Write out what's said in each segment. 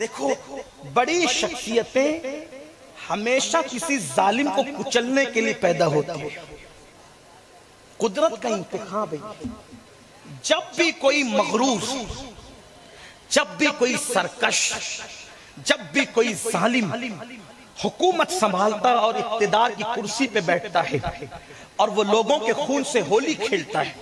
دیکھو بڑی شخصیتیں ہمیشہ کسی ظالم کو کچلنے کے لیے پیدا ہوتی ہیں. قدرت کا انتخاب ہے. جب بھی کوئی مغرور، جب بھی کوئی سرکش، جب بھی کوئی ظالم حکومت سنبھالتا اور اقتدار کی کرسی پہ بیٹھتا ہے اور وہ لوگوں کے خون سے ہولی کھیلتا ہے،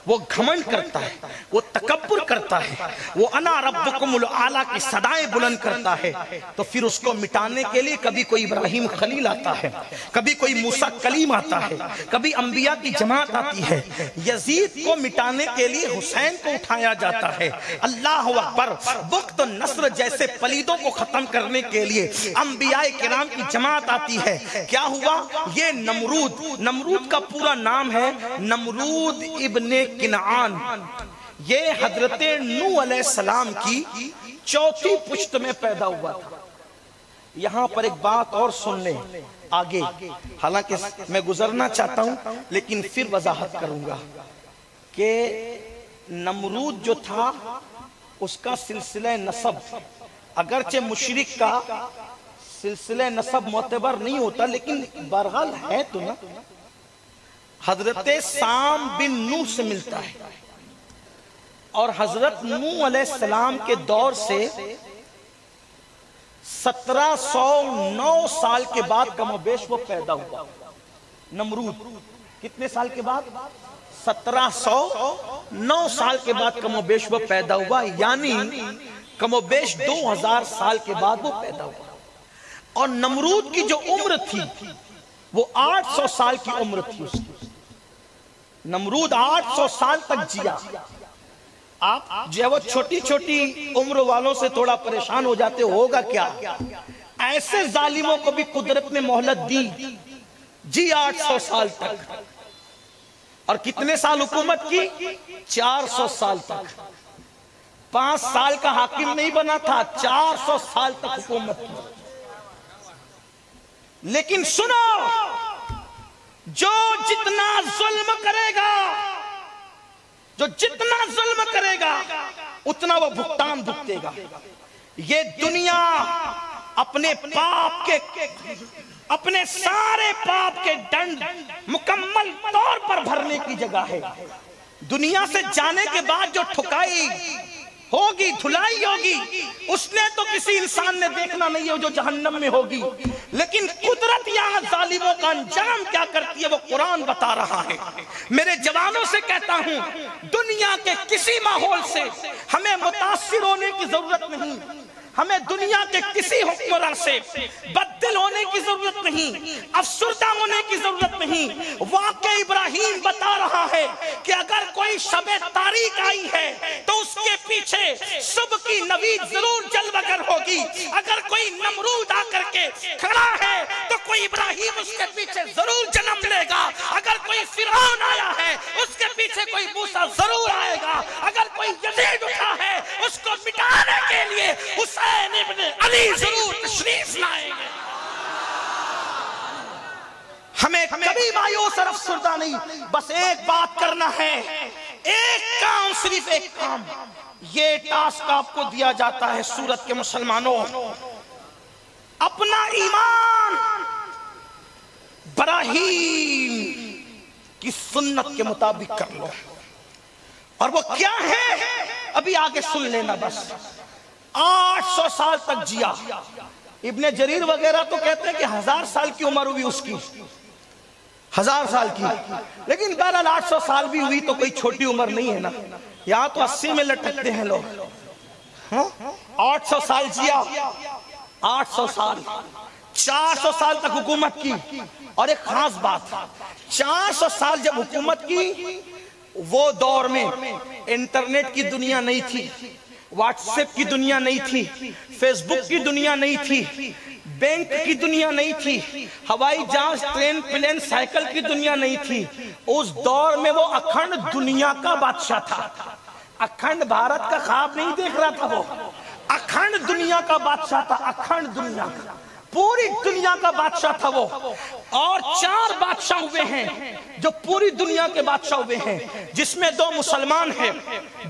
وہ گھمنڈ کرتا ہے، وہ تکبر کرتا ہے، وہ انا ربکم الاعلی کی صدائیں بلند کرتا ہے، تو پھر اس کو مٹانے کے لیے کبھی کوئی ابراہیم خلیل آتا ہے، کبھی کوئی موسیٰ کلیم آتا ہے، کبھی انبیاء کی جماعت آتی ہے. یزید کو مٹانے کے لیے حسین کو اٹھایا جاتا ہے. اللہ اکبر. بخت و نصر جیسے پلیدوں کو ختم کرنے کے لیے انبیاء کرام کی جماعت آتی ہے. کیا ہوا؟ یہ نمرود کا پورا نام ہے نمرود ابن کنعان. یہ حضرت نوح علیہ السلام کی چوتھی پشت میں پیدا ہوا تھا. یہاں پر ایک بات اور سن لیں آگے، حالانکہ میں گزرنا چاہتا ہوں لیکن پھر وضاحت کروں گا کہ نمرود جو تھا اس کا سلسلہ نسب اگرچہ مشرک کا سلسلہ نسب معتبر نہیں ہوتا لیکن بہرحال ہے تو نا. حضرت سام بن نوح سے ملتا ہے اور حضرت نوح علیہ السلام کے دور سے 1709 سال کے بعد کم و بیش وہ پیدا ہوا. نمرود کتنے سال کے بعد؟ 1709 سال کے بعد کم و بیش وہ پیدا ہوا، یعنی کم و بیش 2000 سال کے بعد وہ پیدا ہوا. اور نمرود کی جو عمر تھی وہ 800 سال کی عمر تھی. اس کی نمرود 800 سال تک جیا. آپ جو ہے وہ چھوٹی چھوٹی عمر والوں سے تھوڑا پریشان ہو جاتے ہوگا کیا؟ ایسے ظالموں کو بھی قدرت نے مہلت دی جی 800 سال تک. اور کتنے سال حکومت کی؟ 400 سال تک. 5 سال کا حاکم نہیں بنا تھا، 400 سال تک حکومت کی. لیکن سنو، جو جتنا ظلم کرے گا، جو جتنا ظلم کرے گا اتنا وہ بھگتان بھگتے گا. یہ دنیا اپنے پاپ کے، اپنے سارے پاپ کے ڈنڈ مکمل طور پر بھرنے کی جگہ ہے. دنیا سے جانے کے بعد جو ٹھکائی ہوگی، دھلائی ہوگی، اس نے تو کسی انسان نے دیکھنا نہیں ہے جو جہنم میں ہوگی. لیکن قدرت یہاں ظالموں کا انجام کیا کرتی ہے وہ قرآن بتا رہا ہے. میرے جوانوں سے کہتا ہوں، دنیا کے کسی ماحول سے ہمیں متاثر ہونے کی ضرورت نہیں، ہمیں دنیا کے کسی حکمران سے بددل ہونے کی ضرورت نہیں، افسردہ ہونے کی ضرورت نہیں. واقع ابراہیم بتا رہا ہے کہ اگر کوئی شب تاریک آئی ہے تو اس کے پیچھے صبح کی نوید ضرور جلوگر ہوگی. اگر کوئی نمرود آ کر کے کھڑا ہے تو کوئی ابراہیم اس کے پیچھے ضرور جنم لے گا. اگر کوئی فرعون آیا ہے اس کے پیچھے کوئی موسیٰ ضرور آئے گا. اگر کوئی یزید اٹھا ہے اس کو مٹانے کے لیے حسین ابن علی ضرور تشریف لائیں گے. ہمیں کبھی مایوس اور افسردہ نہیں، بس ایک بات کرنا ہے، ایک کام، صرف ایک کام. یہ ٹاسک آپ کو دیا جاتا ہے سورت کے مسلمانوں، اپنا ایمان براہیم کی سنت کے مطابق کر لو. اور وہ کیا ہے ابھی آگے سن لینا. بس 800 سال تک جیا. ابن جریر وغیرہ تو کہتے ہیں کہ 1000 سال کی عمر ہوئی اس کی، 1000 سال کی. لیکن بہرحال 800 سال بھی ہوئی تو کوئی چھوٹی عمر نہیں ہے نا. یہاں تو 80 میں لٹکتے ہیں لوگ. 800 سال جیا، 800 سال، 400 سال تک حکومت کی. اور ایک خاص بات، 400 سال جب حکومت کی، وہ دور میں انٹرنیٹ کی دنیا نہیں تھی، واٹس ایپ کی دنیا نہیں تھی، فیس بک کی دنیا نہیں تھی، بینک کی دنیا نہیں تھی، ہوائی جہاز، ٹرین، پلین، سائیکل کی دنیا نہیں تھی. اس دور میں وہ اکھنڈ دنیا کا بادشاہ تھا. اکھنڈ بھارت کا خواب نہیں دیکھ رہا تھا، وہ اکھنڈ دنیا کا بادشاہ تھا. اکھنڈ دنیا کا، پوری دنیا کا بادشاہ تھا وہ. اور 4 بادشاہ ہوئے ہیں جو پوری دنیا کے بادشاہ ہوئے ہیں، جس میں 2 مسلمان ہیں،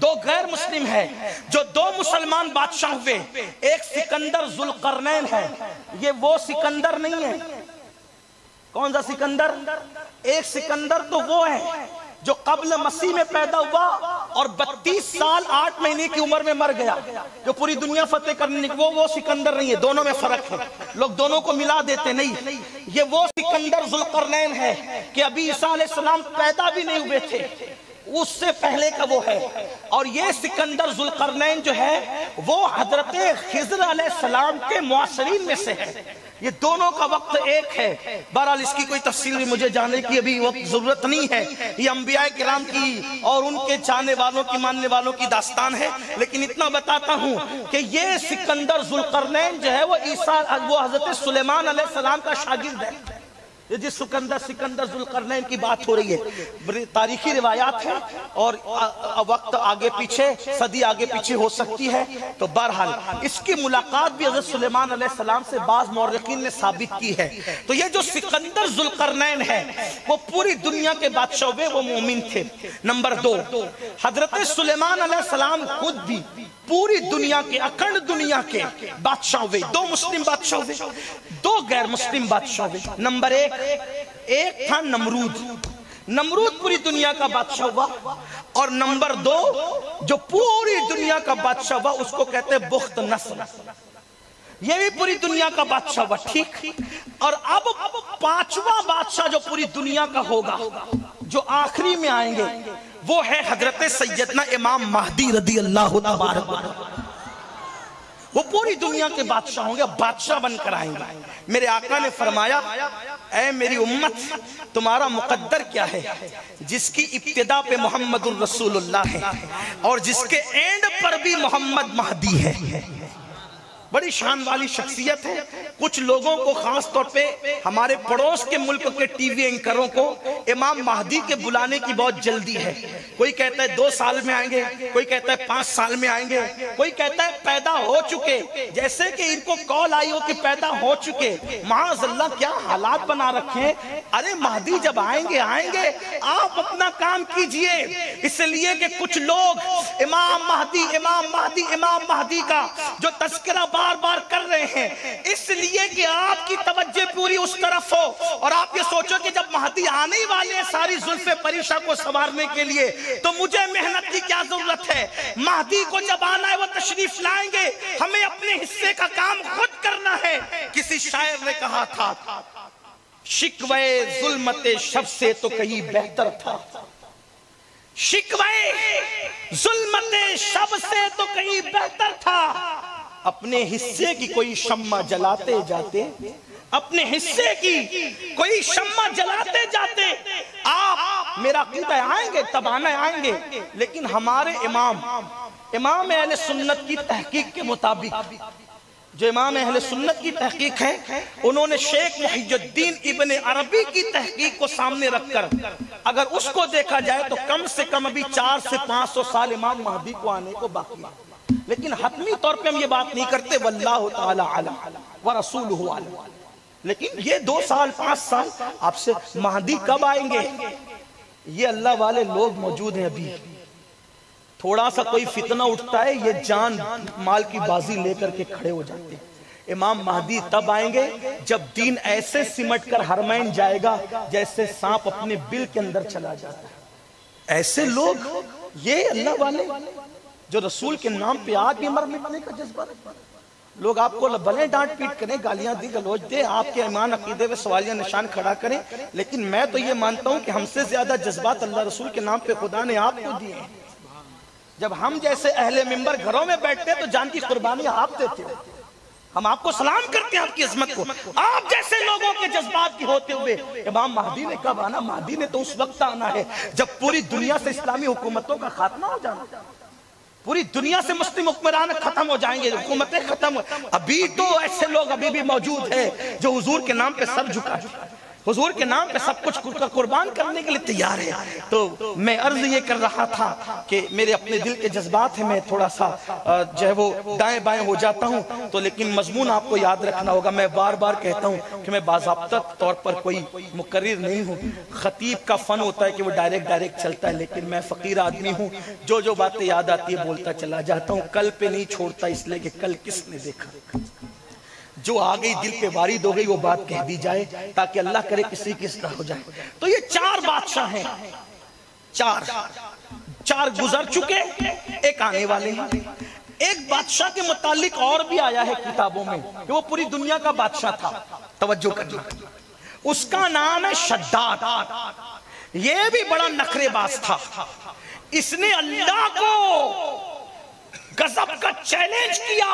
2 غیر مسلم ہیں. جو 2 مسلمان بادشاہ ہوئے، ایک سکندر ذوالقرنین ہے، یہ وہ سکندر نہیں ہے۔ کون سا سکندر؟ ایک سکندر تو وہ ہے جو قبل مسیح میں پیدا ہوا اور 32 سال 8 مہینے کی عمر میں مر گیا، جو پوری دنیا فتح کرنے کی، وہ سکندر نہیں ہے، دونوں میں فرق ہے۔ لوگ دونوں کو ملا دیتے، نہیں، یہ وہ سکندر ذوالقرنین ہے کہ ابھی عیسیٰ علیہ السلام پیدا بھی نہیں ہوئے تھے، اس سے پہلے کا وہ ہے۔ اور یہ سکندر ذوالقرنین جو ہے وہ حضرت خضر علیہ السلام کے معاصرین میں سے ہے، یہ دونوں کا وقت ایک ہے۔ بہرحال اس کی کوئی تفصیل بھی مجھے جاننے کی ابھی وقت ضرورت نہیں ہے، یہ انبیاء کرام کی اور ان کے چاہنے والوں کی ماننے والوں کی داستان ہے، لیکن اتنا بتاتا ہوں کہ یہ سکندر ذوالقرنین جو ہے وہ حضرت سلیمان علیہ السلام کا شاگرد ہے۔ یہ جس سکندر ذوالقرنین کی بات ہو رہی ہے، تاریخی روایات ہیں اور وقت آگے پیچھے، صدی آگے پیچھے ہو سکتی ہے، تو بہرحال اس کی ملاقات بھی حضرت سلیمان علیہ السلام سے بعض مورخین نے ثابت کی ہے۔ تو یہ جو سکندر ذوالقرنین ہے وہ پوری دنیا کے بادشاہوں میں وہ مومن تھے۔ نمبر 2، حضرت سلیمان علیہ السلام خود بھی پوری دنیا کے، اکھنڈ دنیا کے بادشاہ ہوئے، 2 مسلم بادشاہ ہوئے، 2 غیر مسلم بادشاہ ہوئے۔ نمبر 1 تھا نمرود پوری دنیا کا بادشاہ ہوا، اور نمبر 2 جو پوری دنیا کا بادشاہ ہوا اس کو کہتے ہیں بخت نصر، یہ بھی پوری دنیا کا بادشاہ ہوا، ٹھیک۔ اور اب 5واں بادشاہ جو پوری دنیا کا ہوگا، جو آخری میں آئیں گے، وہ ہے حضرت سیدنا امام مہدی رضی اللہ تبارک و تعالی۔ وہ پوری دنیا کے بادشاہ ہوں گے، بادشاہ بن کر آئیں گے۔ میرے آقا نے فرمایا، اے میری امت، تمہارا مقدر کیا ہے؟ جس کی ابتدا پہ محمد الرسول اللہ ہے اور جس کے اینڈ پر بھی محمد مہدی ہے۔ بڑی شان والی شخصیت ہے۔ کچھ لوگوں کو، خاص طور پہ ہمارے پڑوس کے ملک کے ٹی وی اینکروں کو امام مہدی کے بلانے کی بہت جلدی ہے۔ کوئی کہتا ہے 2 سال میں آئیں گے، کوئی کہتا ہے 5 سال میں آئیں گے، کوئی کہتا ہے پیدا ہو چکے، جیسے کہ ان کو کال آئی ہو کہ پیدا ہو چکے۔ معاذ اللہ، کیا حالات بنا رکھے۔ ارے مہدی جب آئیں گے آپ اپنا کام کیجئے، اس لیے کہ کچھ لوگ امام مہدی کا جو تذکرہ بار بار کر رہے ہیں، اس لیے کہ آپ کی توجہ پوری اس طرف ہو اور آپ یہ سوچو کہ جب مہدی آنے ہی والے ہیں ساری زلف پریشہ کو سنوارنے کے لیے، تو مجھے محنت کی کیا ضرورت ہے۔ مہدی کو جب آنا ہے وہ تشریف لائیں گے، ہمیں اپنے حصے کا کام خود کرنا ہے۔ کسی شاعر نے کہا تھا، شکوے ظلمت شب سے تو کہیں بہتر تھا، شکوے ظلمت شب سے تو کہیں بہتر تھا، اپنے حصے کی کوئی شمع جلاتے جاتے، اپنے حصے کی کوئی شمع جلاتے جاتے۔ آپ میرا عقیدہ آئیں گے، تب آنا آئیں گے، لیکن ہمارے امام اہل سنت کی تحقیق کے مطابق، جو امام اہل سنت کی تحقیق ہے، انہوں نے شیخ محی الدین ابن عربی کی تحقیق کو سامنے رکھ کر اگر اس کو دیکھا جائے تو کم سے کم ابھی 400 سے 500 سال امام مہدی کو آنے کو باقی ہے۔ لیکن حتمی طور پہ ہم یہ بات نہیں کرتے، واللہ تعالی عالم ورسولہ عالم، لیکن یہ 2 سال 5 سال آپ سے مہدی کب آئیں گے، یہ اللہ والے لوگ موجود ہیں۔ ابھی تھوڑا سا کوئی فتنہ اٹھتا ہے، یہ جان مال کی بازی لے کر کے کھڑے ہو جاتے ہیں۔ امام مہدی تب آئیں گے جب دین ایسے سمٹ کر حرمین جائے گا جیسے سانپ اپنے بل کے اندر چلا جاتا ہے۔ ایسے لوگ، یہ اللہ والے جو رسول کے نام پہ آگ بھی مر مٹنے کا جذبہ رکھتے ہیں۔ لوگ آپ کو بھلے ڈانٹ پیٹ کریں، گالیاں دی گلوچ دے، آپ کے ایمان عقیدے میں سوالیہ نشان کھڑا کریں، لیکن میں تو یہ مانتا ہوں کہ ہم سے زیادہ جذبات اللہ رسول کے نام پہ خدا نے آپ کو دیے ہیں۔ جب ہم جیسے اہل منبر گھروں میں بیٹھتے ہیں تو جان کی قربانی آپ دیتے ہو، ہم آپ کو سلام کرتے ہیں آپ کی عظمت کو۔ آپ جیسے لوگوں کے جذبات کی ہوتے ہوئے امام مہدی نے کب آنا؟ مہدی نے تو اس وقت آنا ہے جب پوری دنیا سے اسلامی حکومتوں کا خاتمہ ہو جانا، پوری دنیا سے مسلم حکمران ختم ہو جائیں گے، حکومتیں ختم ہو۔ ابھی تو ایسے لوگ ابھی بھی موجود ہیں جو حضور کے نام پہ سر جھکا، حضور کے نام پہ سب کچھ قربان کرنے کے لیے تیار ہے. تو میں عرض یہ کر رہا تھا کہ میرے اپنے دل کے جذبات ہیں، میں تھوڑا سا جو ہے وہ دائیں بائیں ہو جاتا ہوں، تو لیکن مضمون آپ کو یاد رکھنا ہوگا. میں بار بار کہتا ہوں کہ میں باضابطہ طور پر کوئی مقرر نہیں ہوں. خطیب کا فن ہوتا ہے کہ وہ ڈائریکٹ چلتا ہے، لیکن میں فقیر آدمی ہوں، جو باتیں یاد آتی ہے بولتا چلا جاتا ہوں. کل پہ نہیں چھوڑتا، اس لیے کہ کل کس نے دیکھا، جو آ گئی دل پہ وارد ہو گئی وہ بات کہہ دی جائے، تاکہ اللہ کرے کسی کی اصلاح ہو جائے. تو یہ 4 بادشاہ ہیں، 4 گزر چکے، ایک آنے والے ہیں. ایک بادشاہ کے متعلق اور بھی آیا ہے کتابوں میں کہ وہ پوری دنیا کا بادشاہ تھا. توجہ کرنا، اس کا نام ہے شداد. یہ بھی بڑا نخرے باز تھا. اس نے اللہ کو غضب کا چیلنج کیا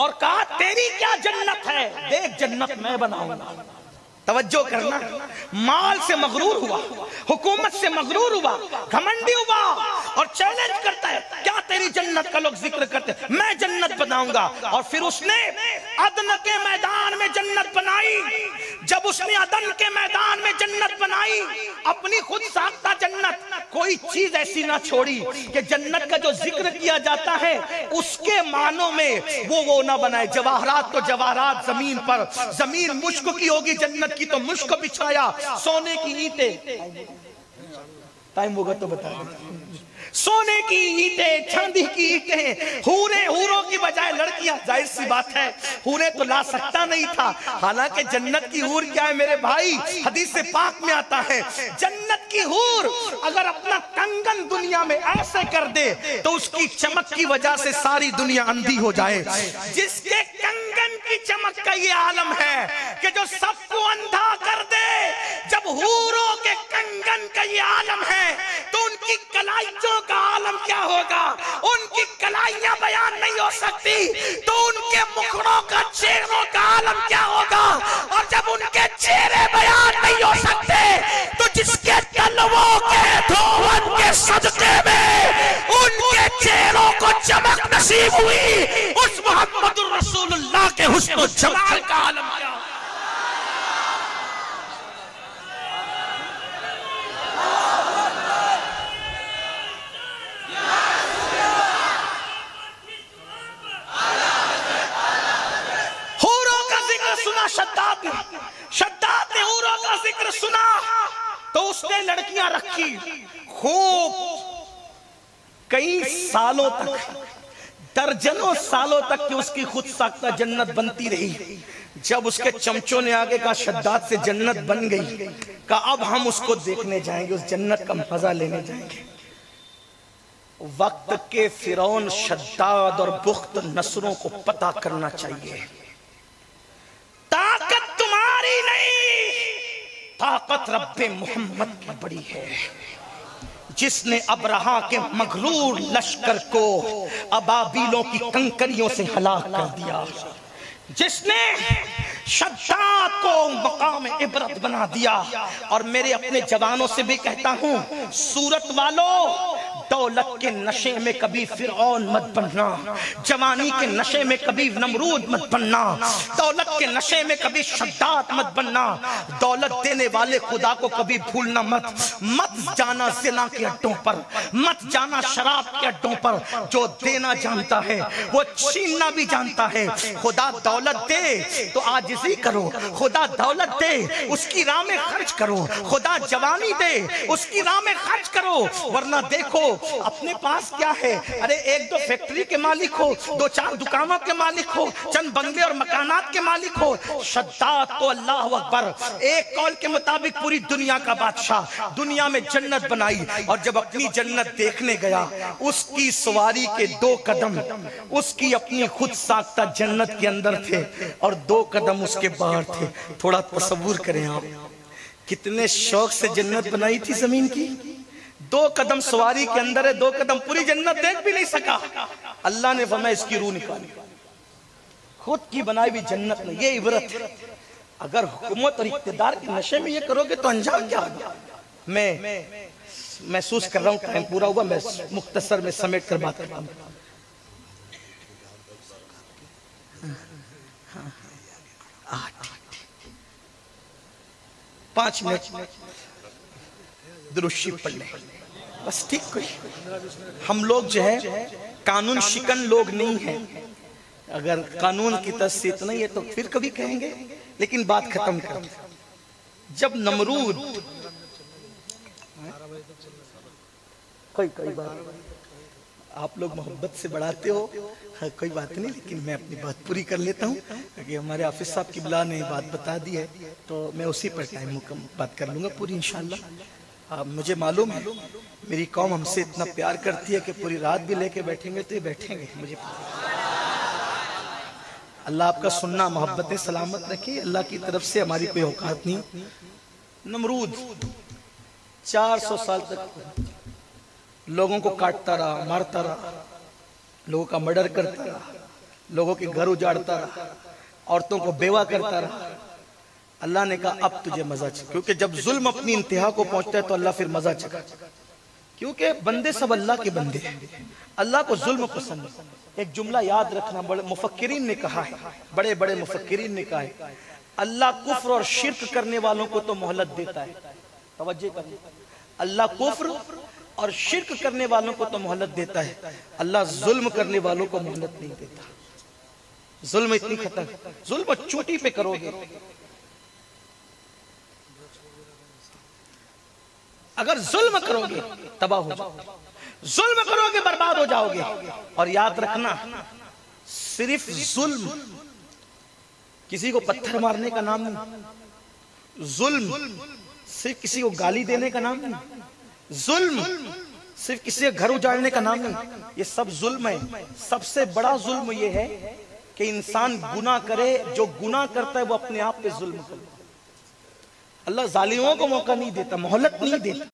اور کہا تیری کیا جنت ہے، دیکھ جنت میں بناؤں گا. توجہ کرنا، مال سے مغرور ہوا، حکومت سے مغرور ہوا، گھمنڈی ہوا اور چیلنج کرتا ہے کیا تیری جنت کا لوگ ذکر کرتے ہیں، میں جنت بناؤں گا. اور پھر اس نے عدن کے میدان میں جنت بنائی. جب اس نے عدن کے میدان میں جنت بنائی، اپنی خود ساختہ جنت، کوئی چیز ایسی نہ چھوڑی کہ جنت کا جو ذکر کیا جاتا ہے اس کے معنوں میں وہ نہ بنائے. جواہرات تو جواہرات زمین پر، زمین مشک کی ہوگی جنت کی تو مشک بچھایا. سونے کی اینٹیں، ٹائم ہوگا تو بتا دیں، سونے کی اینٹیں، چاندی کی اینٹیں، حوروں کی بجائے لڑکیاں. ظاہر سی بات ہے حوریں تو لا سکتا نہیں تھا. حالانکہ جنت کی حور کیا ہے میرے بھائی، حدیث پاک میں آتا ہے جنت کی حور اگر اپنا کنگن دنیا میں ایسے کر دے تو اس کی چمک کی وجہ سے ساری دنیا اندھی ہو جائے. جس کے کنگن کی چمک کا یہ عالم ہے کہ جو سب کو اندھا کر دے. جب حوروں کے کنگن کا یہ عالم ہے تو ان کی کلائیوں کا عالم کیا ہوگا. ان کی کلائیاں بیان نہیں ہو سکتی تو ان کے مکھڑوں کا، چہروں کا عالم کیا ہوگا. اور جب ان کے چہرے بیان نہیں ہو سکتے تو جس کے تلووں کے دھون کے صدقے میں ان کے چہروں کو چمک نصیب ہوئی، اس محمد الرسول اللہ کے حسن و جمال کا عالم کیا ہوگا. شداد نے حوروں کا ذکر سنا تو اس نے لڑکیاں رکھی خوب. کئی سالوں تک، درجنوں سالوں تک کہ اس کی خود ساختہ جنت بنتی رہی. جب اس کے چمچوں نے آگے کہا شداد سے جنت بن گئی، کہا اب ہم اس کو دیکھنے جائیں گے، اس جنت کا مزہ لینے جائیں گے. وقت کے فرعون شداد اور بخت نصروں کو پتہ کرنا چاہیے. طاقت تمہاری نہیں، طاقت رب محمد کی بڑی ہے، جس نے ابرہا کے مغرور لشکر کو ابابیلوں کی کنکریوں سے ہلاک کر دیا، جس نے شداد کو مقام عبرت بنا دیا. اور میرے اپنے جوانوں سے بھی کہتا ہوں، سورت والوں دولت کے نشے میں کبھی فرعون مت بننا، جوانی کے نشے میں کبھی نمرود مت بننا، دولت کے نشے میں کبھی شداد مت بننا. دولت دینے والے خدا کو کبھی بھولنا مت جانا زنا کے اڈوں پر، مت جانا شراب کے اڈوں پر. جو دینا جانتا ہے وہ چھیننا بھی جانتا ہے. خدا دولت دے تو عاجزی کرو، خدا دولت دے اس کی راہ میں خرچ کرو، خدا جوانی دے اس کی راہ میں خرچ کرو. ورنہ دیکھو اپنے پاس کیا ہے، ارے 1-2 فیکٹری کے مالک ہو، 2-4 دکانوں کے مالک ہو، چند بنگلے اور مکانات کے مالک ہو. شداد تو اللہ اکبر ایک قول کے مطابق پوری دنیا کا بادشاہ، دنیا میں جنت بنائی. اور جب اپنی جنت دیکھنے گیا، اس کی سواری کے 2 قدم اس کی اپنی خود ساختہ جنت کے اندر تھے اور 2 قدم اس کے باہر تھے. تھوڑا تصور کریں آپ کتنے شوق سے جنت بنائی تھی زمین کی. 2 قدم سواری کے اندر ہے، 2 قدم پوری جنت دیکھ بھی نہیں سکا. اللہ نے فرمایا اس کی روح نکالی. خود کی بنائی بھی جنت میں. یہ عبرت ہے. اگر حکومت اور اقتدار کے نشے میں یہ کرو گے تو انجام کیا ہوگا. میں محسوس کر رہا ہوں ٹائم پورا ہوا، میں مختصر میں سمیٹ کر بات کرتا ہوں. 5 منٹ درود شریف پڑھ لیں بس، ٹھیک؟ کوئی ہم لوگ جو ہے قانون شکن لوگ نہیں ہیں، اگر قانون کی طرف سے اتنا ہی ہے تو پھر کبھی کہیں گے، لیکن بات ختم کر. جب نمرود کوئی بات آپ لوگ محبت سے بڑھاتے ہو، کوئی بات نہیں، لیکن میں اپنی بات پوری کر لیتا ہوں کہ ہمارے حافظ صاحب قبلہ نے بات بتا دی ہے تو میں اسی پر ٹائم بات کر لوں گا پوری انشاءاللہ. مجھے معلوم ہے میری قوم ہم سے اتنا پیار کرتی ہے کہ پوری رات بھی لے کے بیٹھیں گے تو یہ بیٹھیں گے. مجھے اللہ آپ کا سننا محبتیں سلامت رکھے. اللہ کی طرف سے ہماری کوئی اوقات نہیں. نمرود 400 سال تک لوگوں کو کاٹتا رہا، مارتا رہا، لوگوں کا مرڈر کرتا رہا، لوگوں کے گھر اجاڑتا رہا، عورتوں کو بیوہ کرتا رہا. اللہ نے کہا اب تجھے مزہ چکھا، کیونکہ جب ظلم اپنی انتہا کو پہنچتا ہے تو اللہ پھر مزہ چکھا، کیونکہ بندے سب اللہ کے بندے ہیں. اللہ کو ظلم پسند ہے. ایک جملہ یاد رکھنا، بڑے مفکرین نے کہا ہے، بڑے بڑے مفکرین نے کہا ہے، اللہ کفر اور شرک کرنے والوں کو تو مہلت دیتا ہے. توجہ کریں، اللہ کفر اور شرک کرنے والوں کو تو مہلت دیتا ہے، اللہ ظلم کرنے والوں کو مہلت نہیں دیتا. ظلم اتنی خطر، ظلم چوٹی پہ کرو گے، اگر ظلم کرو گے تباہ ہو جاؤ گے، ظلم کرو گے برباد ہو جاؤ گے. اور یاد رکھنا صرف ظلم کسی کو پتھر مارنے کا نام نہیں، ظلم صرف کسی کو گالی دینے کا نام نہیں، ظلم صرف کسی کے گھر اجاڑنے کا نام نہیں. یہ سب ظلم ہے. سب سے بڑا ظلم یہ ہے کہ انسان گناہ کرے، جو گناہ کرتا ہے وہ اپنے آپ پہ ظلم کرتا ہے. اللہ ظالموں کو موقع نہیں دیتا، مہلت نہیں دیتا.